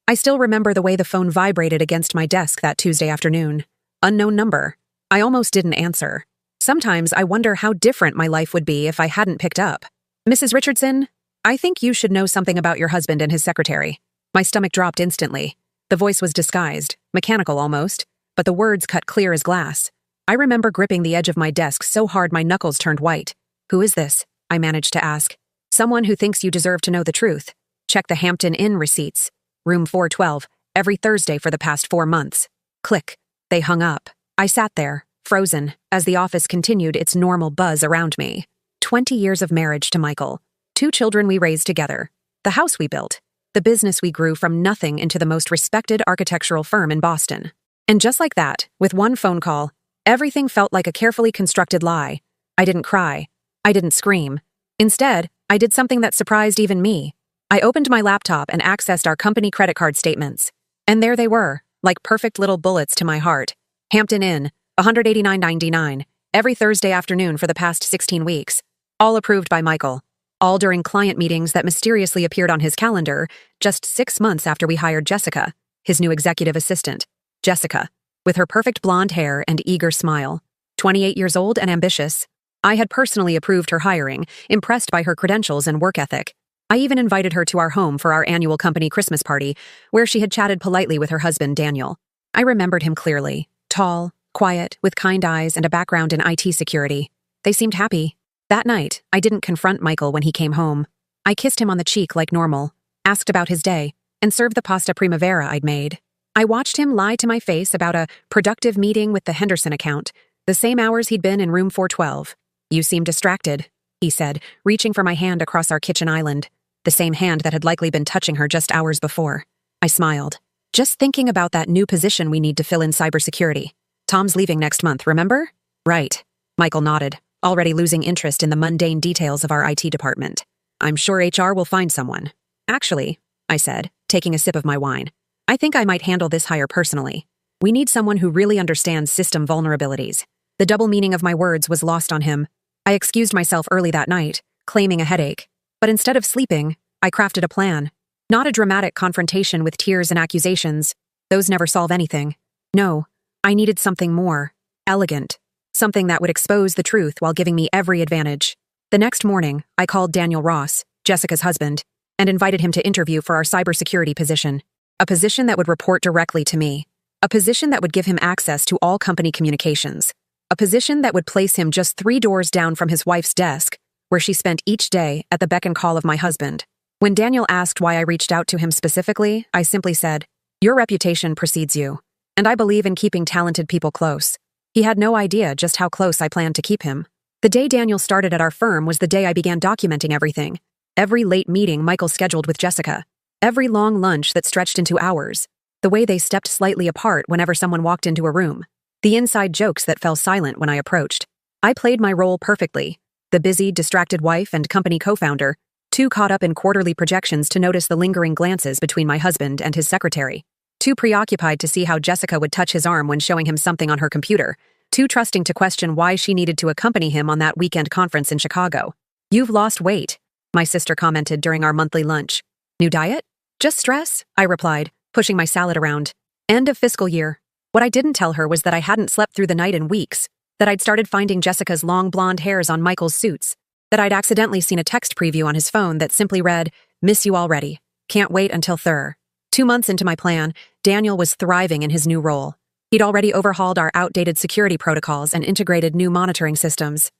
I still remember the way the phone vibrated against my desk that Tuesday afternoon. Unknown number. I almost didn't answer. Sometimes I wonder how different my life would be if I hadn't picked up. Mrs. Richardson, I think you should know something about your husband and his secretary. My stomach dropped instantly. The voice was disguised, mechanical almost, but the words cut clear as glass. I remember gripping the edge of my desk so hard my knuckles turned white. Who is this? I managed to ask. Someone who thinks you deserve to know the truth. Check the Hampton Inn receipts. Room 412, every Thursday for the past 4 months. Click. They hung up. I sat there, frozen, as the office continued its normal buzz around me. 20 years of marriage to Michael. 2 children we raised together. The house we built. The business we grew from nothing into the most respected architectural firm in Boston. And just like that, with one phone call, everything felt like a carefully constructed lie. I didn't cry. I didn't scream. Instead, I did something that surprised even me. I opened my laptop and accessed our company credit card statements. And there they were, like perfect little bullets to my heart. Hampton Inn, $189.99, every Thursday afternoon for the past 16 weeks. All approved by Michael. All during client meetings that mysteriously appeared on his calendar just 6 months after we hired Jessica, his new executive assistant. Jessica, with her perfect blonde hair and eager smile. 28 years old and ambitious. I had personally approved her hiring, impressed by her credentials and work ethic. I even invited her to our home for our annual company Christmas party, where she had chatted politely with her husband, Daniel. I remembered him clearly. Tall, quiet, with kind eyes and a background in IT security. They seemed happy. That night, I didn't confront Michael when he came home. I kissed him on the cheek like normal, asked about his day, and served the pasta primavera I'd made. I watched him lie to my face about a productive meeting with the Henderson account, the same hours he'd been in room 412. You seem distracted, he said, reaching for my hand across our kitchen island, the same hand that had likely been touching her just hours before. I smiled. Just thinking about that new position we need to fill in cybersecurity. Tom's leaving next month, remember? Right. Michael nodded, already losing interest in the mundane details of our IT department. I'm sure HR will find someone. Actually, I said, taking a sip of my wine, I think I might handle this hire personally. We need someone who really understands system vulnerabilities. The double meaning of my words was lost on him. I excused myself early that night, claiming a headache. But instead of sleeping, I crafted a plan. Not a dramatic confrontation with tears and accusations. Those never solve anything. No, I needed something more elegant. Something that would expose the truth while giving me every advantage. The next morning, I called Daniel Ross, Jessica's husband, and invited him to interview for our cybersecurity position. A position that would report directly to me. A position that would give him access to all company communications. A position that would place him just 3 doors down from his wife's desk, where she spent each day at the beck and call of my husband. When Daniel asked why I reached out to him specifically, I simply said, "Your reputation precedes you, and I believe in keeping talented people close." He had no idea just how close I planned to keep him. The day Daniel started at our firm was the day I began documenting everything. Every late meeting Michael scheduled with Jessica. Every long lunch that stretched into hours. The way they stepped slightly apart whenever someone walked into a room. The inside jokes that fell silent when I approached. I played my role perfectly. The busy, distracted wife and company co-founder, too caught up in quarterly projections to notice the lingering glances between my husband and his secretary. Too preoccupied to see how Jessica would touch his arm when showing him something on her computer. Too trusting to question why she needed to accompany him on that weekend conference in Chicago. "You've lost weight," my sister commented during our monthly lunch. "New diet?" "Just stress," I replied, pushing my salad around. End of fiscal year. What I didn't tell her was that I hadn't slept through the night in weeks, that I'd started finding Jessica's long blonde hairs on Michael's suits, that I'd accidentally seen a text preview on his phone that simply read, "Miss you already. Can't wait until Thur." 2 months into my plan, Daniel was thriving in his new role. He'd already overhauled our outdated security protocols and integrated new monitoring systems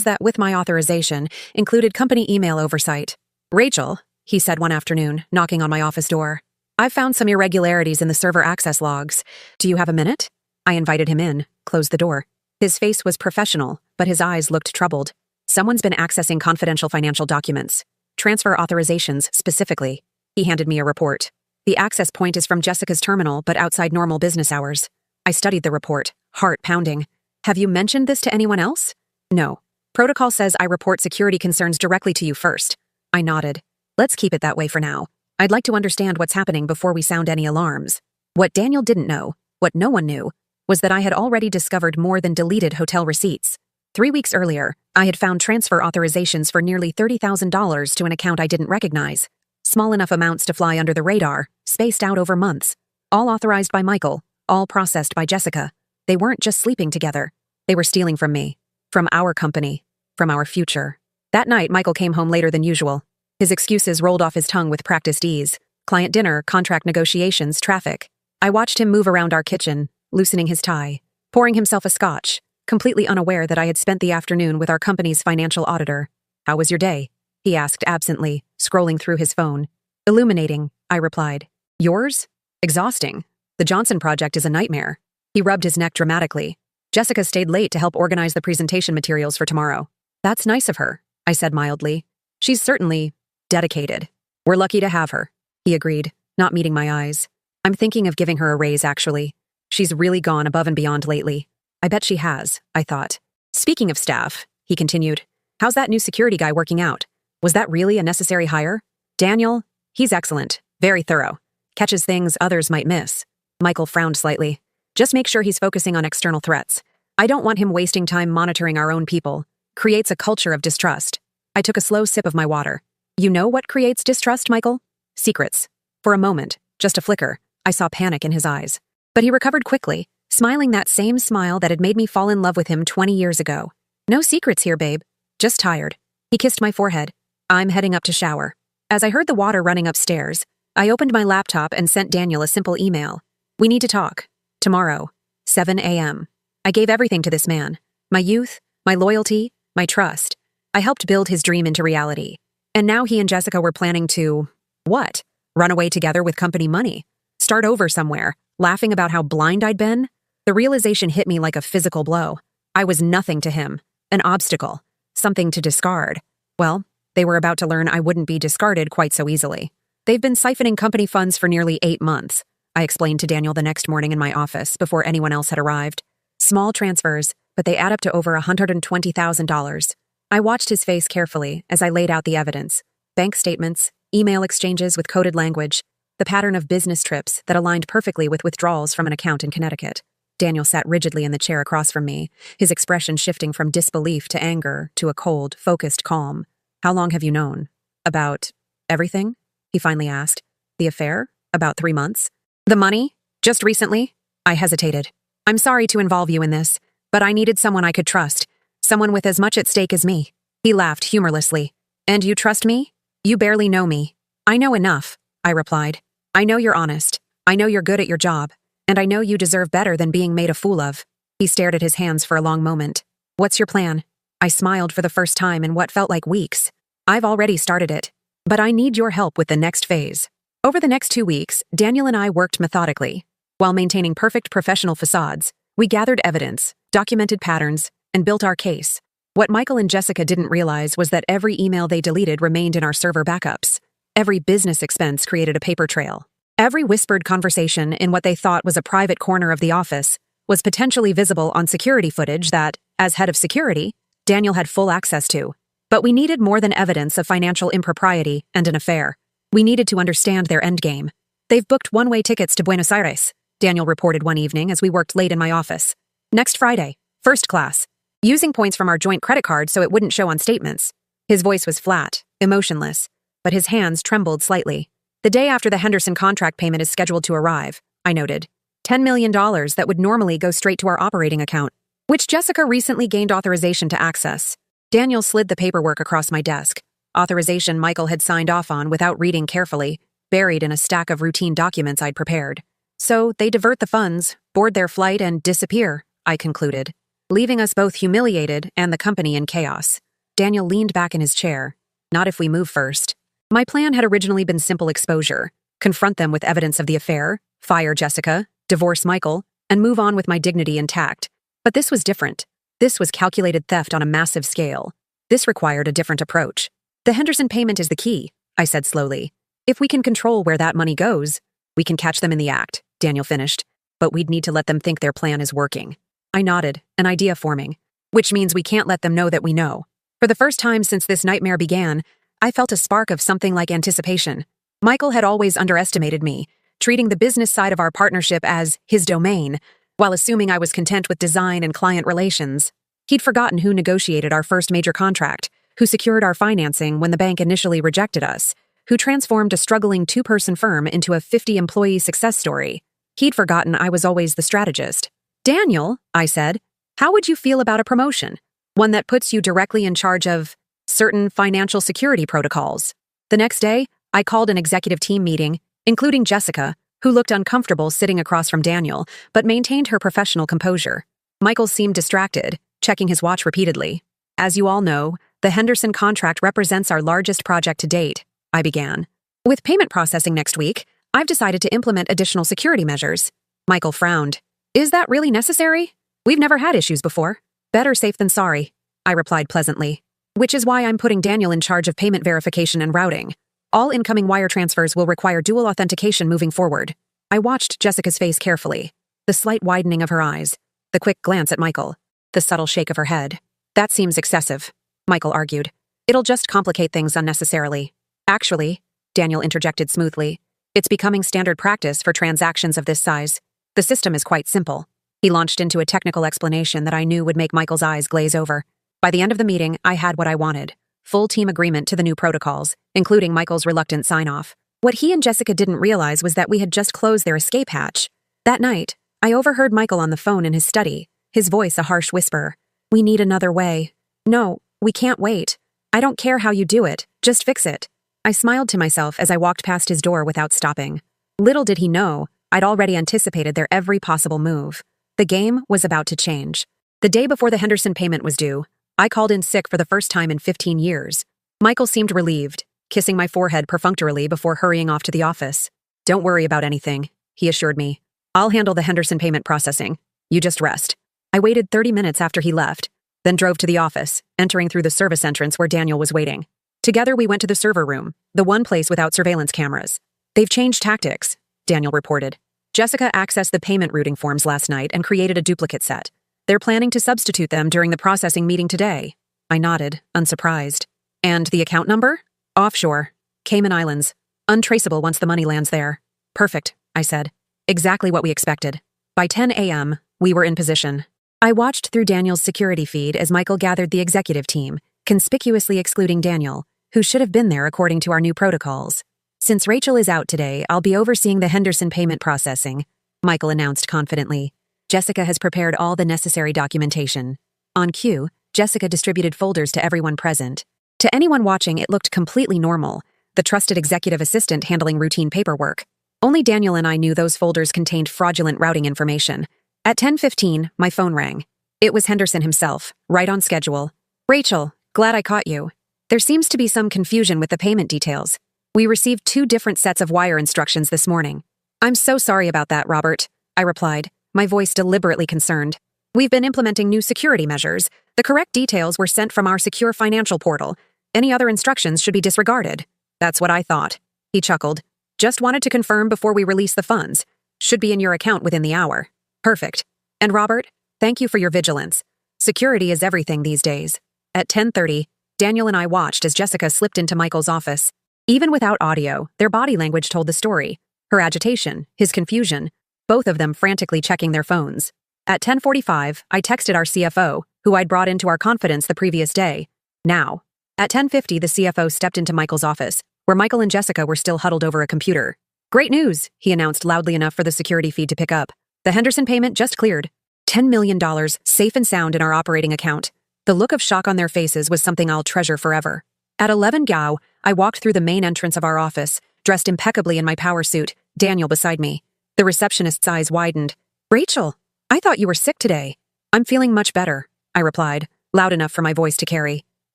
that, with my authorization, included company email oversight. "Rachel," he said one afternoon, knocking on my office door, "I've found some irregularities in the server access logs. Do you have a minute?" I invited him in, closed the door. His face was professional, but his eyes looked troubled. "Someone's been accessing confidential financial documents. Transfer authorizations, specifically." He handed me a report. "The access point is from Jessica's terminal, but outside normal business hours." I studied the report, heart pounding. "Have you mentioned this to anyone else?" "No. Protocol says I report security concerns directly to you first." I nodded. "Let's keep it that way for now. I'd like to understand what's happening before we sound any alarms." What Daniel didn't know, what no one knew, was that I had already discovered more than deleted hotel receipts. 3 weeks earlier, I had found transfer authorizations for nearly $30,000 to an account I didn't recognize. Small enough amounts to fly under the radar, spaced out over months. All authorized by Michael, all processed by Jessica. They weren't just sleeping together. They were stealing from me. From our company. From our future. That night, Michael came home later than usual. His excuses rolled off his tongue with practiced ease. Client dinner, contract negotiations, traffic. I watched him move around our kitchen, loosening his tie, pouring himself a scotch, completely unaware that I had spent the afternoon with our company's financial auditor. "How was your day?" he asked absently, scrolling through his phone. "Illuminating," I replied. "Yours?" "Exhausting. The Johnson project is a nightmare." He rubbed his neck dramatically. "Jessica stayed late to help organize the presentation materials for tomorrow." "That's nice of her," I said mildly. "She's certainly dedicated." "We're lucky to have her," he agreed, not meeting my eyes. "I'm thinking of giving her a raise, actually. She's really gone above and beyond lately." "I bet she has," I thought. "Speaking of staff," he continued, "how's that new security guy working out? Was that really a necessary hire?" "Daniel, he's excellent, very thorough. Catches things others might miss." Michael frowned slightly. "Just make sure he's focusing on external threats. I don't want him wasting time monitoring our own people. Creates a culture of distrust." I took a slow sip of my water. "You know what creates distrust, Michael?" "Secrets." For a moment, just a flicker, I saw panic in his eyes. But he recovered quickly, smiling that same smile that had made me fall in love with him 20 years ago. "No secrets here, babe. Just tired." He kissed my forehead. "I'm heading up to shower." As I heard the water running upstairs, I opened my laptop and sent Daniel a simple email. "We need to talk. Tomorrow, 7 a.m. I gave everything to this man. My youth, my loyalty, my trust. I helped build his dream into reality. And now he and Jessica were planning to, what? Run away together with company money. Start over somewhere, laughing about how blind I'd been. The realization hit me like a physical blow. I was nothing to him. An obstacle. Something to discard. Well, they were about to learn I wouldn't be discarded quite so easily. "They've been siphoning company funds for nearly 8 months, I explained to Daniel the next morning in my office before anyone else had arrived. Small transfers, but they add up to over $120,000. I watched his face carefully as I laid out the evidence. Bank statements, email exchanges with coded language, the pattern of business trips that aligned perfectly with withdrawals from an account in Connecticut. Daniel sat rigidly in the chair across from me, his expression shifting from disbelief to anger to a cold, focused calm. "How long have you known?" "About everything?" he finally asked. "The affair? About 3 months?" "The money? Just recently?" I hesitated. "I'm sorry to involve you in this, but I needed someone I could trust. Someone with as much at stake as me." He laughed humorlessly. "And you trust me? You barely know me." "I know enough," I replied. "I know you're honest. I know you're good at your job. And I know you deserve better than being made a fool of." He stared at his hands for a long moment. "What's your plan?" I smiled for the first time in what felt like weeks. "I've already started it. But I need your help with the next phase." Over the next 2 weeks, Daniel and I worked methodically. While maintaining perfect professional facades, we gathered evidence, documented patterns, and built our case. What Michael and Jessica didn't realize was that every email they deleted remained in our server backups. Every business expense created a paper trail. Every whispered conversation in what they thought was a private corner of the office was potentially visible on security footage that, as head of security, Daniel had full access to. But we needed more than evidence of financial impropriety and an affair. We needed to understand their endgame. "They've booked one-way tickets to Buenos Aires," Daniel reported one evening as we worked late in my office. "Next Friday, first class. Using points from our joint credit card so it wouldn't show on statements." His voice was flat, emotionless, but his hands trembled slightly. "The day after the Henderson contract payment is scheduled to arrive," I noted. $10 million that would normally go straight to our operating account, which Jessica recently gained authorization to access. Daniel slid the paperwork across my desk. Authorization Michael had signed off on without reading carefully, buried in a stack of routine documents I'd prepared. "So they divert the funds, board their flight, and disappear," I concluded, leaving us both humiliated and the company in chaos. Daniel leaned back in his chair. "Not if we move first." My plan had originally been simple exposure: confront them with evidence of the affair, fire Jessica, divorce Michael, and move on with my dignity intact. But this was different. This was calculated theft on a massive scale. This required a different approach. "The Henderson payment is the key," I said slowly. "If we can control where that money goes, we can catch them in the act," Daniel finished. "But we'd need to let them think their plan is working." I nodded, an idea forming. "Which means we can't let them know that we know." For the first time since this nightmare began, I felt a spark of something like anticipation. Michael had always underestimated me, treating the business side of our partnership as his domain, while assuming I was content with design and client relations. He'd forgotten who negotiated our first major contract, who secured our financing when the bank initially rejected us, who transformed a struggling two-person firm into a 50-employee success story. He'd forgotten I was always the strategist. "Daniel," I said, "how would you feel about a promotion? One that puts you directly in charge of certain financial security protocols." The next day, I called an executive team meeting, including Jessica, who looked uncomfortable sitting across from Daniel, but maintained her professional composure. Michael seemed distracted, checking his watch repeatedly. "As you all know, the Henderson contract represents our largest project to date," I began. "With payment processing next week, I've decided to implement additional security measures." Michael frowned. "Is that really necessary? We've never had issues before." "Better safe than sorry," I replied pleasantly. "Which is why I'm putting Daniel in charge of payment verification and routing. All incoming wire transfers will require dual authentication moving forward." I watched Jessica's face carefully. The slight widening of her eyes, the quick glance at Michael, the subtle shake of her head. "That seems excessive," Michael argued. "It'll just complicate things unnecessarily." "Actually," Daniel interjected smoothly, "it's becoming standard practice for transactions of this size. The system is quite simple." He launched into a technical explanation that I knew would make Michael's eyes glaze over. By the end of the meeting, I had what I wanted. Full team agreement to the new protocols, including Michael's reluctant sign-off. What he and Jessica didn't realize was that we had just closed their escape hatch. That night, I overheard Michael on the phone in his study, his voice a harsh whisper. "We need another way. No, we can't wait. I don't care how you do it, just fix it." I smiled to myself as I walked past his door without stopping. Little did he know, I'd already anticipated their every possible move. The game was about to change. The day before the Henderson payment was due, I called in sick for the first time in 15 years. Michael seemed relieved, kissing my forehead perfunctorily before hurrying off to the office. "Don't worry about anything," he assured me. "I'll handle the Henderson payment processing. You just rest." I waited 30 minutes after he left, then drove to the office, entering through the service entrance where Daniel was waiting. Together we went to the server room, the one place without surveillance cameras. "They've changed tactics," Daniel reported. "Jessica accessed the payment routing forms last night and created a duplicate set. They're planning to substitute them during the processing meeting today." I nodded, unsurprised. "And the account number?" "Offshore. Cayman Islands. Untraceable once the money lands there." "Perfect," I said. "Exactly what we expected." By 10 a.m., we were in position. I watched through Daniel's security feed as Michael gathered the executive team, conspicuously excluding Daniel, who should have been there according to our new protocols. "Since Rachel is out today, I'll be overseeing the Henderson payment processing," Michael announced confidently. "Jessica has prepared all the necessary documentation." On cue, Jessica distributed folders to everyone present. To anyone watching, it looked completely normal, the trusted executive assistant handling routine paperwork. Only Daniel and I knew those folders contained fraudulent routing information. At 10:15, my phone rang. It was Henderson himself, right on schedule. "Rachel, glad I caught you. There seems to be some confusion with the payment details. We received 2 different sets of wire instructions this morning." "I'm so sorry about that, Robert," I replied, my voice deliberately concerned. "We've been implementing new security measures. The correct details were sent from our secure financial portal. Any other instructions should be disregarded." "That's what I thought," he chuckled. "Just wanted to confirm before we release the funds. Should be in your account within the hour." "Perfect. And Robert, thank you for your vigilance. Security is everything these days." At 10:30, Daniel and I watched as Jessica slipped into Michael's office. Even without audio, their body language told the story. Her agitation, his confusion, both of them frantically checking their phones. At 10:45, I texted our CFO, who I'd brought into our confidence the previous day. "Now." At 10:50, the CFO stepped into Michael's office, where Michael and Jessica were still huddled over a computer. "Great news," he announced loudly enough for the security feed to pick up. "The Henderson payment just cleared. $10 million safe and sound in our operating account." The look of shock on their faces was something I'll treasure forever. At 11 GAO, I walked through the main entrance of our office, dressed impeccably in my power suit, Daniel beside me. The receptionist's eyes widened. "Rachel, I thought you were sick today." "I'm feeling much better," I replied, loud enough for my voice to carry.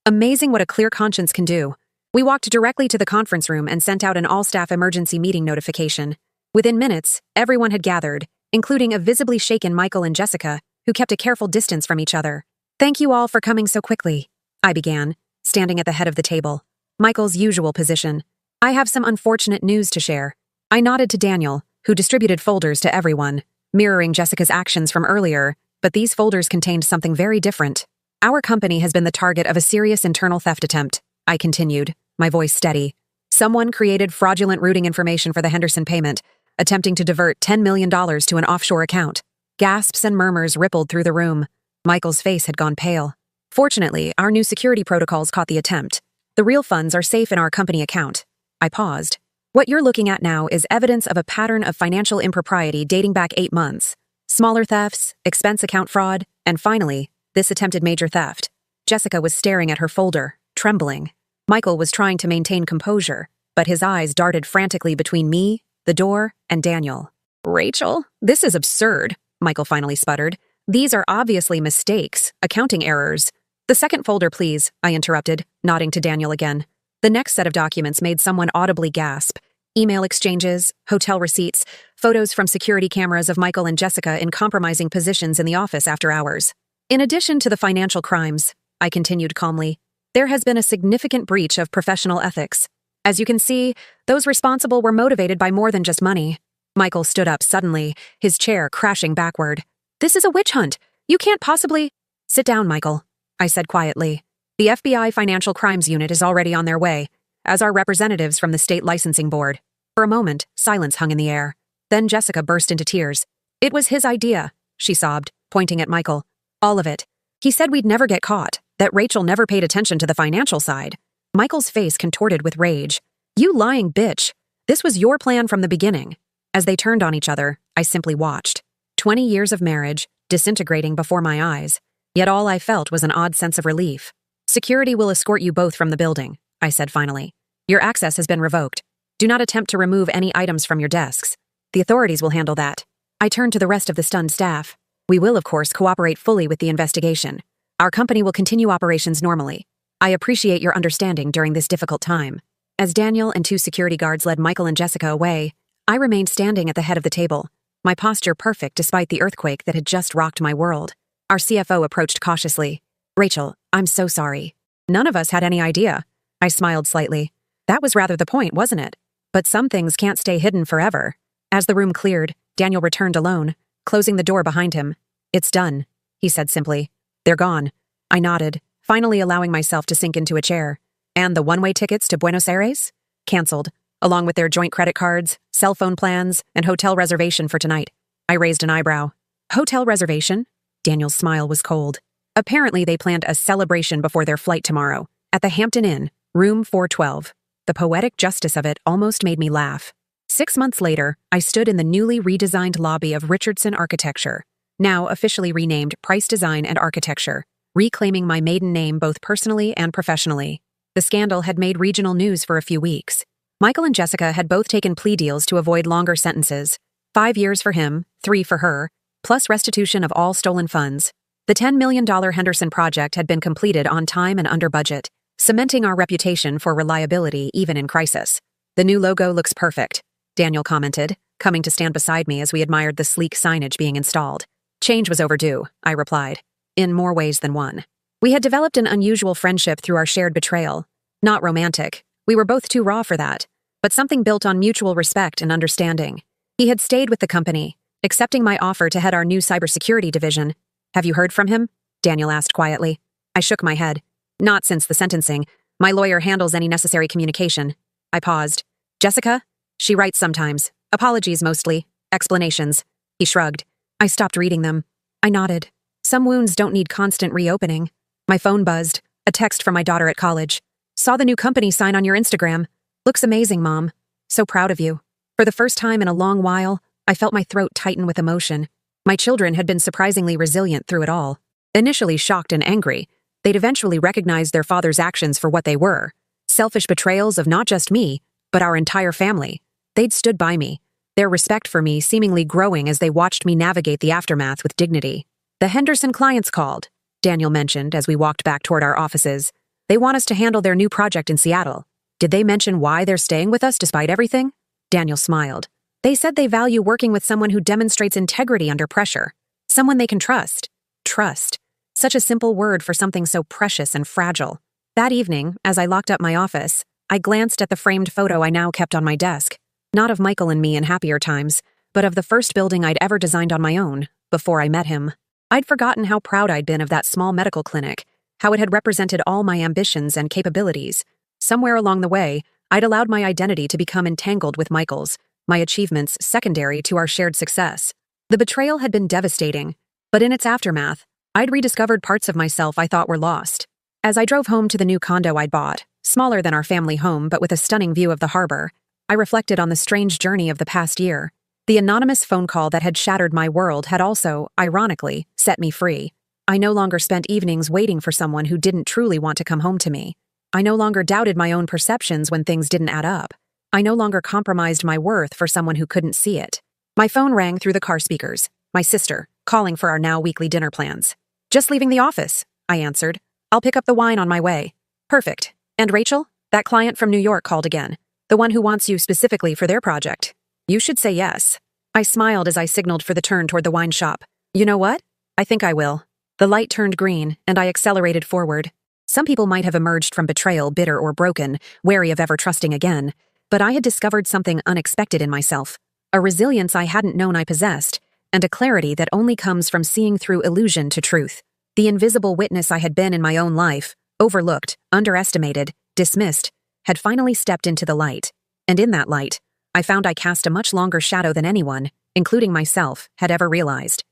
Amazing what a clear conscience can do. We walked directly to the conference room and sent out an all-staff emergency meeting notification. Within minutes, everyone had gathered, including a visibly shaken Michael and Jessica, who kept a careful distance from each other. "Thank you all for coming so quickly," I began, standing at the head of the table. Michael's usual position. "I have some unfortunate news to share." I nodded to Daniel, who distributed folders to everyone, mirroring Jessica's actions from earlier, but these folders contained something very different. "Our company has been the target of a serious internal theft attempt," I continued, my voice steady. "Someone created fraudulent routing information for the Henderson payment, attempting to divert $10 million to an offshore account." Gasps and murmurs rippled through the room. Michael's face had gone pale. "Fortunately, our new security protocols caught the attempt. The real funds are safe in our company account." I paused. What you're looking at now is evidence of a pattern of financial impropriety dating back 8 months. Smaller thefts, expense account fraud, and finally, this attempted major theft. Jessica was staring at her folder, trembling. Michael was trying to maintain composure, but his eyes darted frantically between me, the door, and Daniel. Rachel, this is absurd, Michael finally sputtered. These are obviously mistakes, accounting errors. The second folder, please, I interrupted, nodding to Daniel again. The next set of documents made someone audibly gasp. Email exchanges, hotel receipts, photos from security cameras of Michael and Jessica in compromising positions in the office after hours. In addition to the financial crimes, I continued calmly, there has been a significant breach of professional ethics. As you can see, those responsible were motivated by more than just money. Michael stood up suddenly, his chair crashing backward. This is a witch hunt. You can't possibly— Sit down, Michael, I said quietly. The FBI Financial Crimes Unit is already on their way, as are representatives from the State Licensing Board. For a moment, silence hung in the air. Then Jessica burst into tears. It was his idea, she sobbed, pointing at Michael. All of it. He said we'd never get caught, that Rachel never paid attention to the financial side. Michael's face contorted with rage. You lying bitch. This was your plan from the beginning. As they turned on each other, I simply watched. 20 years of marriage, disintegrating before my eyes. Yet all I felt was an odd sense of relief. Security will escort you both from the building, I said finally. Your access has been revoked. Do not attempt to remove any items from your desks. The authorities will handle that. I turned to the rest of the stunned staff. We will, of course, cooperate fully with the investigation. Our company will continue operations normally. I appreciate your understanding during this difficult time. As Daniel and 2 security guards led Michael and Jessica away, I remained standing at the head of the table, my posture perfect despite the earthquake that had just rocked my world. Our CFO approached cautiously. Rachel, I'm so sorry. None of us had any idea. I smiled slightly. That was rather the point, wasn't it? But some things can't stay hidden forever. As the room cleared, Daniel returned alone, closing the door behind him. It's done, he said simply. They're gone. I nodded, finally allowing myself to sink into a chair. And the one-way tickets to Buenos Aires? Canceled, along with their joint credit cards, cell phone plans, and hotel reservation for tonight. I raised an eyebrow. Hotel reservation? Daniel's smile was cold. Apparently they planned a celebration before their flight tomorrow, at the Hampton Inn, room 412. The poetic justice of it almost made me laugh. 6 months later, I stood in the newly redesigned lobby of Richardson Architecture, now officially renamed Price Design and Architecture, reclaiming my maiden name both personally and professionally. The scandal had made regional news for a few weeks. Michael and Jessica had both taken plea deals to avoid longer sentences. 5 years for him, 3 for her, plus restitution of all stolen funds. The $10 million Henderson project had been completed on time and under budget, cementing our reputation for reliability even in crisis. The new logo looks perfect, Daniel commented, coming to stand beside me as we admired the sleek signage being installed. Change was overdue, I replied, in more ways than one. We had developed an unusual friendship through our shared betrayal. Not romantic. We were both too raw for that, but something built on mutual respect and understanding. He had stayed with the company, accepting my offer to head our new cybersecurity division. Have you heard from him? Daniel asked quietly. I shook my head. Not since the sentencing. My lawyer handles any necessary communication. I paused. Jessica? She writes sometimes. Apologies mostly. Explanations. He shrugged. I stopped reading them. I nodded. Some wounds don't need constant reopening. My phone buzzed. A text from my daughter at college. Saw the new company sign on your Instagram. Looks amazing, Mom. So proud of you. For the first time in a long while, I felt my throat tighten with emotion. My children had been surprisingly resilient through it all. Initially shocked and angry, they'd eventually recognized their father's actions for what they were. Selfish betrayals of not just me, but our entire family. They'd stood by me, their respect for me seemingly growing as they watched me navigate the aftermath with dignity. The Henderson clients called, Daniel mentioned as we walked back toward our offices. They want us to handle their new project in Seattle. Did they mention why they're staying with us despite everything? Daniel smiled. They said they value working with someone who demonstrates integrity under pressure. Someone they can trust. Trust. Such a simple word for something so precious and fragile. That evening, as I locked up my office, I glanced at the framed photo I now kept on my desk. Not of Michael and me in happier times, but of the first building I'd ever designed on my own, before I met him. I'd forgotten how proud I'd been of that small medical clinic, how it had represented all my ambitions and capabilities. Somewhere along the way, I'd allowed my identity to become entangled with Michael's, my achievements secondary to our shared success. The betrayal had been devastating, but in its aftermath, I'd rediscovered parts of myself I thought were lost. As I drove home to the new condo I'd bought, smaller than our family home but with a stunning view of the harbor. I reflected on the strange journey of the past year. The anonymous phone call that had shattered my world had also, ironically, set me free. I no longer spent evenings waiting for someone who didn't truly want to come home to me. I no longer doubted my own perceptions when things didn't add up. I no longer compromised my worth for someone who couldn't see it. My phone rang through the car speakers. My sister, calling for our now weekly dinner plans. "Just leaving the office," I answered. "I'll pick up the wine on my way." "Perfect. And Rachel? That client from New York called again. The one who wants you specifically for their project. You should say yes." I smiled as I signaled for the turn toward the wine shop. "You know what? I think I will." The light turned green, and I accelerated forward. Some people might have emerged from betrayal bitter or broken, wary of ever trusting again, but I had discovered something unexpected in myself, a resilience I hadn't known I possessed, and a clarity that only comes from seeing through illusion to truth. The invisible witness I had been in my own life, overlooked, underestimated, dismissed, had finally stepped into the light. And in that light, I found I cast a much longer shadow than anyone, including myself, had ever realized.